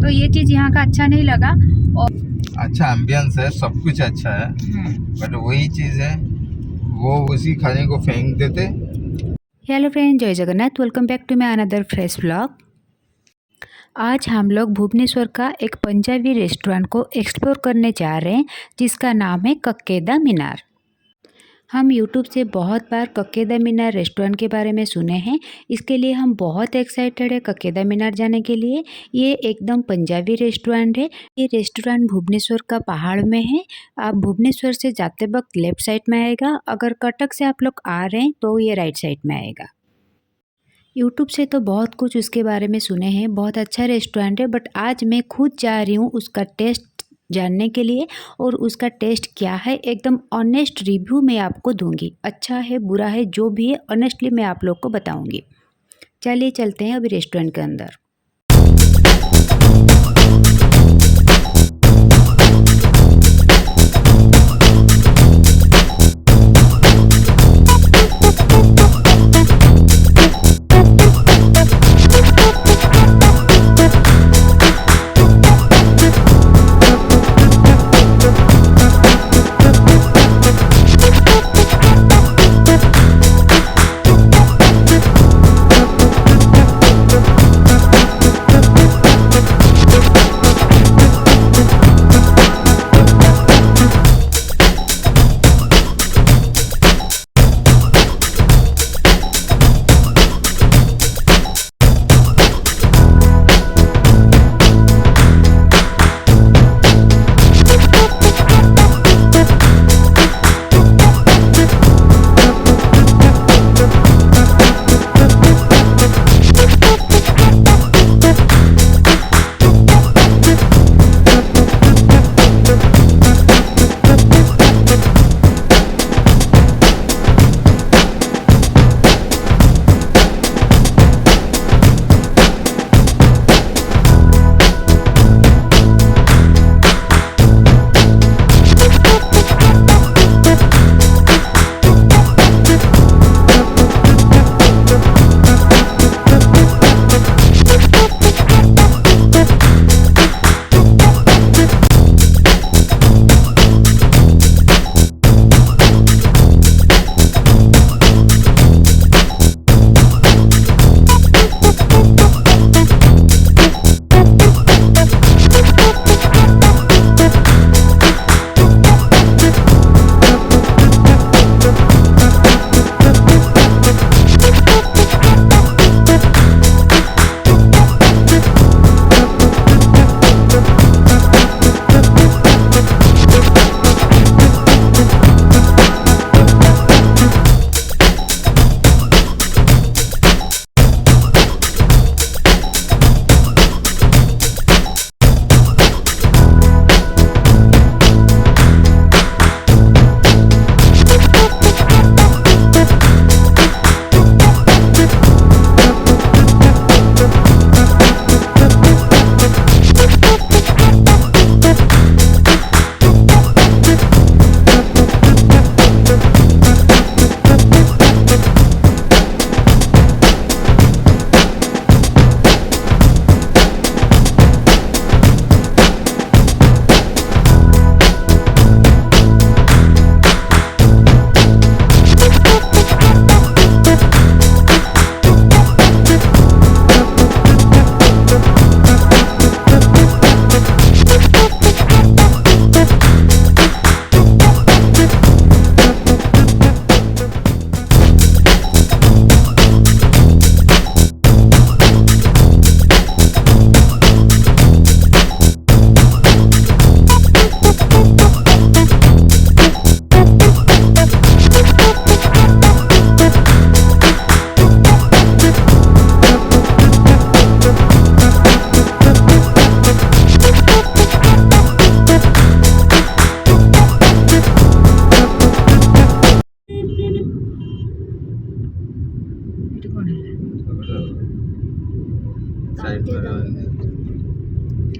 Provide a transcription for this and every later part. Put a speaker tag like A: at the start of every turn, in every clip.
A: तो ये चीज़ यहाँ का अच्छा नहीं लगा। और
B: अच्छा एम्बियंस है, सब कुछ अच्छा है, बट वही चीज़ है वो उसी खाने को फेंक देते।
A: हेलो फ्रेंड, जय Jagannath, welcome back to my another fresh vlog. आज हम लोग भुवनेश्वर का एक पंजाबी रेस्टोरेंट को एक्सप्लोर करने जा रहे हैं जिसका नाम है कक्के दा मीनार। हम यूट्यूब से बहुत बार कक्के दा मीनार रेस्टोरेंट के बारे में सुने हैं, इसके लिए हम बहुत एक्साइटेड है कक्के दा मीनार जाने के लिए। ये एकदम पंजाबी रेस्टोरेंट है। ये रेस्टोरेंट भुवनेश्वर का पहाड़ में है। आप भुवनेश्वर से जाते वक्त लेफ्ट साइड में आएगा, अगर कटक से आप लोग आ रहे हैं तो ये राइट साइड में आएगा। यूट्यूब से तो बहुत कुछ उसके बारे में सुने हैं, बहुत अच्छा रेस्टोरेंट है, बट आज मैं खुद जा रही हूँ उसका टेस्ट जानने के लिए। और उसका टेस्ट क्या है एकदम ऑनेस्ट रिव्यू मैं आपको दूंगी। अच्छा है बुरा है जो भी है ऑनेस्टली मैं आप लोग को बताऊंगी। चलिए चलते हैं अभी रेस्टोरेंट के अंदर।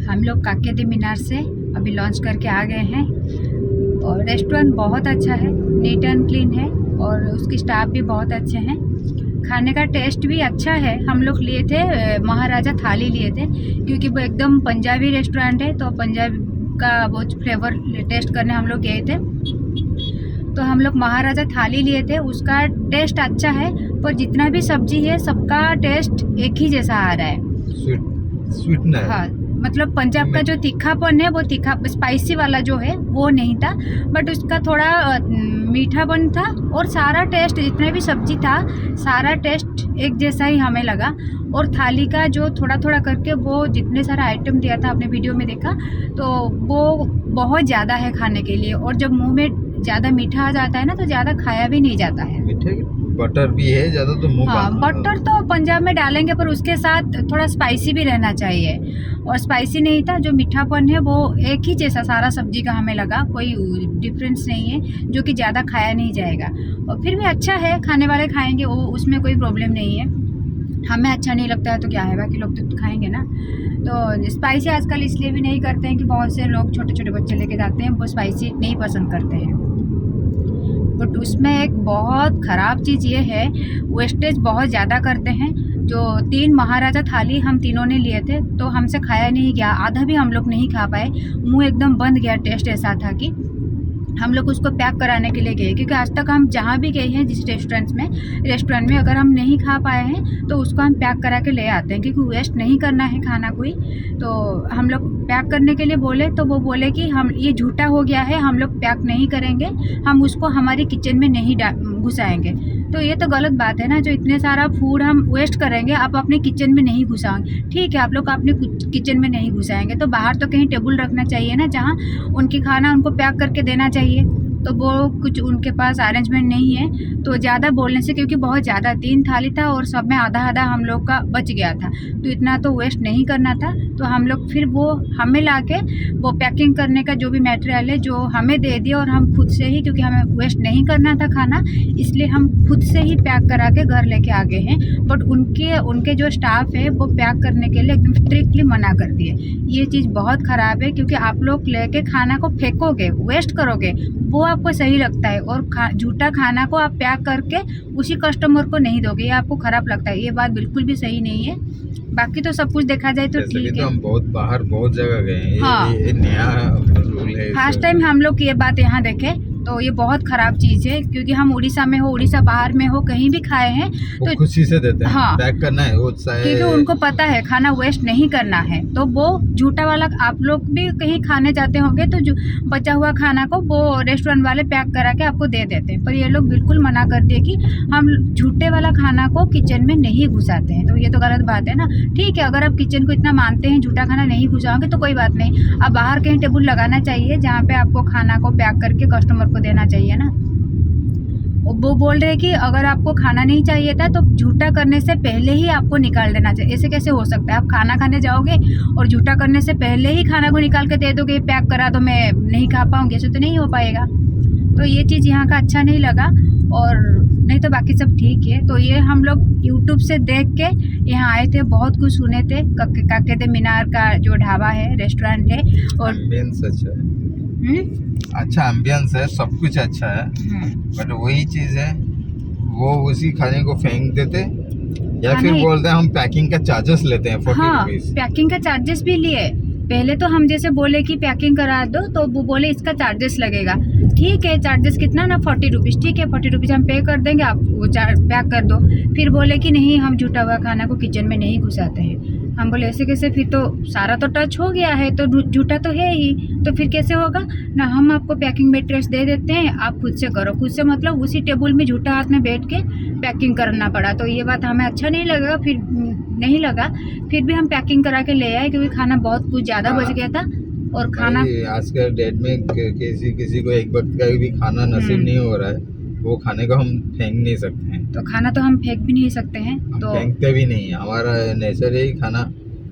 A: हम लोग कक्के दा मीनार से अभी लॉन्च करके आ गए हैं और रेस्टोरेंट बहुत अच्छा है, नीट एंड क्लीन है और उसके स्टाफ भी बहुत अच्छे हैं। खाने का टेस्ट भी अच्छा है। हम लोग लिए थे महाराजा थाली लिए थे, क्योंकि वो एकदम पंजाबी रेस्टोरेंट है, तो पंजाब का वो फ्लेवर टेस्ट करने हम लोग गए थे। तो हम लोग महाराजा थाली लिए थे, उसका टेस्ट अच्छा है, पर जितना भी सब्जी है सबका टेस्ट एक ही जैसा आ रहा है।
B: स्वीट
A: हाँ, मतलब पंजाब का जो तीखापन है वो तीखा स्पाइसी वाला जो है वो नहीं था, बट उसका थोड़ा मीठापन था, और सारा टेस्ट जितना भी सब्जी था सारा टेस्ट एक जैसा ही हमें लगा। और थाली का जो थोड़ा थोड़ा करके वो जितने सारा आइटम दिया था, आपने वीडियो में देखा, तो वो बहुत ज़्यादा है खाने के लिए, और जब मुंह में ज़्यादा मीठा आ जाता है ना तो ज़्यादा खाया भी नहीं जाता है।
B: मीठे बटर भी है ज़्यादा तो मुंह
A: हाँ, बटर तो पंजाब में डालेंगे, पर उसके साथ थोड़ा स्पाइसी भी रहना चाहिए, और स्पाइसी नहीं था। जो मीठापन है वो एक ही जैसा सारा सब्जी का हमें लगा, कोई डिफरेंस नहीं है, जो कि ज़्यादा खाया नहीं जाएगा। और फिर भी अच्छा है, खाने वाले खाएंगे, वो उसमें कोई प्रॉब्लम नहीं है। हमें अच्छा नहीं लगता है तो क्या है, बाकी लोग तो खाएंगे ना। तो स्पाइसी आजकल इसलिए भी नहीं करते हैं कि बहुत से लोग छोटे छोटे बच्चे लेके जाते हैं, वो स्पाइसी नहीं पसंद करते हैं। बट उसमें एक बहुत ख़राब चीज़ ये है, वेस्टेज बहुत ज़्यादा करते हैं। जो 3 महाराजा थाली हम तीनों ने लिए थे, तो हमसे खाया नहीं गया, आधा भी हम लोग नहीं खा पाए, मुंह एकदम बंद गया। टेस्ट ऐसा था कि हम लोग उसको पैक कराने के लिए गए, क्योंकि आज तक हम जहाँ भी गए हैं जिस रेस्टोरेंट में अगर हम नहीं खा पाए हैं तो उसको हम पैक करा के ले आते हैं, क्योंकि वेस्ट नहीं करना है खाना कोई। तो हम लोग पैक करने के लिए बोले, तो वो बोले कि हम ये झूठा हो गया है, हम लोग पैक नहीं करेंगे, हम उसको हमारी किचन में नहीं घुसाएंगे। तो ये तो गलत बात है ना, जो इतने सारा फूड हम वेस्ट करेंगे, आप अपने किचन में नहीं घुसाएंगे, ठीक है, आप लोग अपने किचन में नहीं घुसाएंगे, तो बाहर तो कहीं टेबल रखना चाहिए ना, जहाँ उनकी खाना उनको पैक करके देना चाहिए। तो वो कुछ उनके पास अरेंजमेंट नहीं है, तो ज़्यादा बोलने से, क्योंकि बहुत ज़्यादा 3 थाली था और सब में आधा आधा हम लोग का बच गया था, तो इतना तो वेस्ट नहीं करना था। तो हम लोग फिर वो हमें लाके वो पैकिंग करने का जो भी मटेरियल है जो हमें दे दिया, और हम खुद से ही, क्योंकि हमें वेस्ट नहीं करना था खाना, इसलिए हम खुद से ही पैक करा के घर लेके आ गए हैं। बट उनके जो स्टाफ है वो पैक करने के लिए एकदम स्ट्रिक्टली मना कर दिए। ये चीज़ बहुत ख़राब है, क्योंकि आप लोग लेके खाना को फेंकोगे, वेस्ट करोगे, वो आपको सही लगता है, और झूठा खाना को आप पैक करके उसी कस्टमर को नहीं दोगे, ये आपको ख़राब लगता है। ये बात बिल्कुल भी सही नहीं है। बाकी तो सब कुछ देखा जाए तो ठीक है।
B: हम बहुत बाहर बहुत जगह गए हैं।
A: हाँ,
B: ये नया रूल है।
A: फर्स्ट टाइम हम लोग ये बात यहाँ देखे, तो ये बहुत ख़राब चीज़ है, क्योंकि हम उड़ीसा में हो, उड़ीसा बाहर में हो, कहीं भी खाए हैं तो
B: खुशी से देते हैं।
A: हाँ,
B: पैक करना है वो,
A: क्योंकि उनको पता है खाना वेस्ट नहीं करना है। तो वो झूठा वाला, आप लोग भी कहीं खाने जाते होंगे तो जो बचा हुआ खाना को वो रेस्टोरेंट वाले पैक करा के आपको दे देते हैं, पर ये लोग बिल्कुल मना कर दिए कि हम झूठे वाला खाना को किचन में नहीं घुसाते हैं। तो ये तो गलत बात है ना। ठीक है, अगर आप किचन को इतना मानते हैं, झूठा खाना नहीं घुसाओगे तो कोई बात नहीं, आप बाहर कहीं टेबल लगाना चाहिए जहाँ पे आपको खाना को पैक करके कस्टमर को देना चाहिए ना। वो बोल रहे कि अगर आपको खाना नहीं चाहिए था तो झूठा करने से पहले ही आपको निकाल देना चाहिए। ऐसे कैसे हो सकता है? आप खाना खाने जाओगे और झूठा करने से पहले ही खाना को निकाल के दे दोगे, पैक करा तो मैं नहीं खा पाऊंगी, ऐसे तो नहीं हो पाएगा। तो ये चीज़ यहाँ का अच्छा नहीं लगा, और नहीं तो बाकी सब ठीक है। तो ये हम लोग YouTube से देख के यहाँ आए थे, बहुत कुछ सुने थे। काकेदे मीनार का जो ढाबा है, रेस्टोरेंट है, और
B: एम्बियंस अच्छा है। अच्छा एम्बियंस है, सब कुछ अच्छा है, बट वही चीज़ है, वो उसी खाने को फेंक देते, या फिर बोलते हैं हम पैकिंग का चार्जेस लेते हैं 40 रुपीस।
A: पैकिंग का चार्जेस भी लिए। पहले तो हम जैसे बोले कि पैकिंग करा दो, तो वो बोले इसका चार्जेस लगेगा। ठीक है, चार्जेस कितना ना 40 रुपीज़, ठीक है 40 रुपीज़ हम पे कर देंगे, आप वो पैक कर दो। फिर बोले कि नहीं, हम झूठा हुआ खाना को किचन में नहीं घुसाते हैं। हम बोले ऐसे कैसे, फिर तो सारा तो टच हो गया है, तो झूठा तो है ही, तो फिर कैसे होगा ना। हम आपको पैकिंग मटेरियल्स दे देते हैं, आप खुद से करो। खुद से मतलब उसी टेबल में झूठा हाथ में बैठ के पैकिंग करना पड़ा। तो ये बात हमें अच्छा नहीं लगा, फिर नहीं लगा, फिर भी हम पैकिंग करा के ले आए, क्योंकि खाना बहुत कुछ ज़्यादा बच गया था। और खाना
B: आज के डेट में किसी को एक वक्त का भी खाना नसीब नहीं हो रहा है, वो खाने को हम फेंक नहीं सकते हैं।
A: तो खाना तो हम फेंक भी नहीं सकते हैं, तो
B: फेंकते भी नहीं, हमारा नेचर है खाना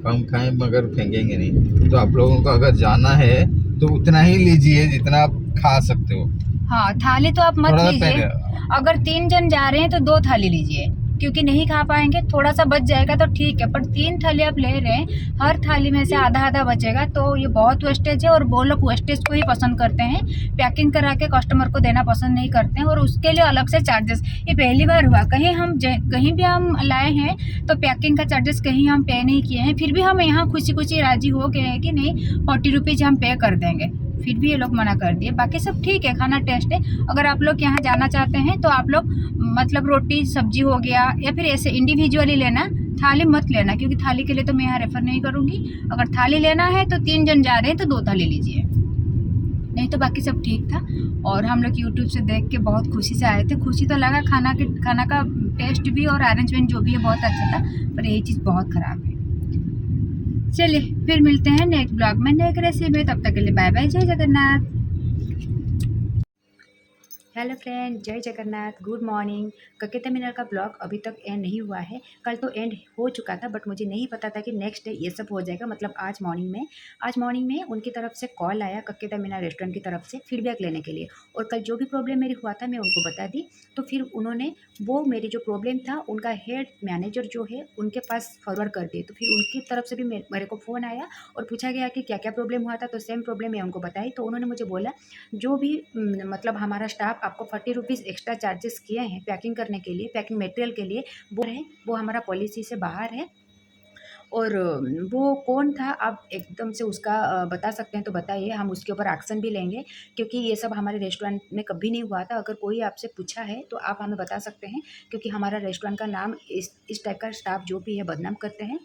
B: कम खाएं मगर फेंकेंगे नहीं। तो आप लोगों को अगर जाना है तो उतना ही लीजिए जितना आप खा सकते हो।
A: हाँ, थाली तो आप मत लीजिए। अगर 3 जन जा रहे हैं तो 2 थाली लीजिए, क्योंकि नहीं खा पाएंगे, थोड़ा सा बच जाएगा तो ठीक है, पर 3 थाली आप ले रहे हैं, हर थाली में से आधा आधा बचेगा तो ये बहुत वेस्टेज है। और वो लोग वेस्टेज को ही पसंद करते हैं, पैकिंग करा के कस्टमर को देना पसंद नहीं करते हैं, और उसके लिए अलग से चार्जेस। ये पहली बार हुआ, कहीं भी हम लाए हैं तो पैकिंग का चार्जेस कहीं हम पे नहीं किए हैं, फिर भी हम यहाँ खुशी खुशी राजी हो गए हैं कि नहीं 40 रुपीज़ हम पे कर देंगे, फिर भी ये लोग मना कर दिए। बाकी सब ठीक है, खाना टेस्ट है। अगर आप लोग यहाँ जाना चाहते हैं तो आप लोग मतलब रोटी सब्जी हो गया या फिर ऐसे इंडिविजुअली लेना, थाली मत लेना, क्योंकि थाली के लिए तो मैं यहाँ रेफ़र नहीं करूँगी। अगर थाली लेना है तो 3 जन जा रहे हैं तो 2 थाली लीजिए, नहीं तो बाकी सब ठीक था। और हम लोग यूट्यूब से देख के बहुत खुशी से आए थे, खुशी तो लगा, खाना का टेस्ट भी और अरेंजमेंट जो भी है बहुत अच्छा था, पर यही चीज़ बहुत ख़राब है। चलिए फिर मिलते हैं नेक्स्ट ब्लॉग में नेक्स्ट रेसिपी में, तब तक के लिए बाय बाय, जय जगन्नाथ। हेलो फ्रेंड, जय जगन्नाथ, गुड मॉर्निंग। ककेता मीनल का ब्लॉग अभी तक एंड नहीं हुआ है, कल तो एंड हो चुका था, बट मुझे नहीं पता था कि नेक्स्ट डे ये सब हो जाएगा। मतलब आज मॉर्निंग में उनकी तरफ से कॉल आया, ककेता मीनल रेस्टोरेंट की तरफ से फीडबैक लेने के लिए। और कल जो भी प्रॉब्लम मेरी हुआ था मैं उनको बता दी, तो फिर उन्होंने वो मेरी जो प्रॉब्लम था उनका हेड मैनेजर जो है उनके पास फॉरवर्ड कर दिए। तो फिर उनकी तरफ से भी मेरे को फ़ोन आया और पूछा गया कि क्या क्या प्रॉब्लम हुआ था, तो सेम प्रॉब्लम मैं उनको बताई। तो उन्होंने मुझे बोला जो भी मतलब हमारा स्टाफ आपको 40 रुपीज़ एक्स्ट्रा चार्जेस किए हैं पैकिंग करने के लिए, पैकिंग मटेरियल के लिए, वो हमारा पॉलिसी से बाहर है। और वो कौन था आप एकदम से उसका बता सकते हैं तो बताइए, हम उसके ऊपर एक्शन भी लेंगे, क्योंकि ये सब हमारे रेस्टोरेंट में कभी नहीं हुआ था। अगर कोई आपसे पूछा है तो आप हमें बता सकते हैं, क्योंकि हमारा रेस्टोरेंट का नाम इस टाइप का स्टाफ जो भी है बदनाम करते हैं।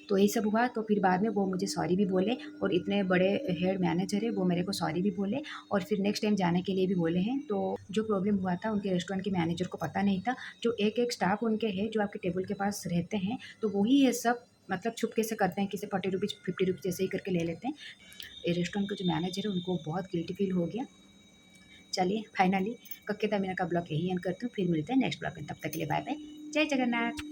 A: तो यही सब हुआ। तो फिर बाद में वो मुझे सॉरी भी बोले, और इतने बड़े हेड मैनेजर है वो मेरे को सॉरी भी बोले, और फिर नेक्स्ट टाइम जाने के लिए भी बोले हैं। तो जो प्रॉब्लम हुआ था उनके रेस्टोरेंट के मैनेजर को पता नहीं था, जो एक स्टाफ उनके है जो आपके टेबल के पास रहते हैं, तो वही ये सब मतलब छुपके से करते हैं, किसी 40 रुपीज़ 50 रुपीज़ ऐसे ही करके ले लेते हैं। ये रेस्टोरेंट के जो मैनेजर है उनको बहुत गिल्टी फील हो गया। चलिए फाइनली ककेता मीनल का ब्लॉग यही एंड करती हूँ, फिर मिलते हैं नेक्स्ट ब्लॉग में, तब तक के लिए बाय बाय, जय जगन्नाथ।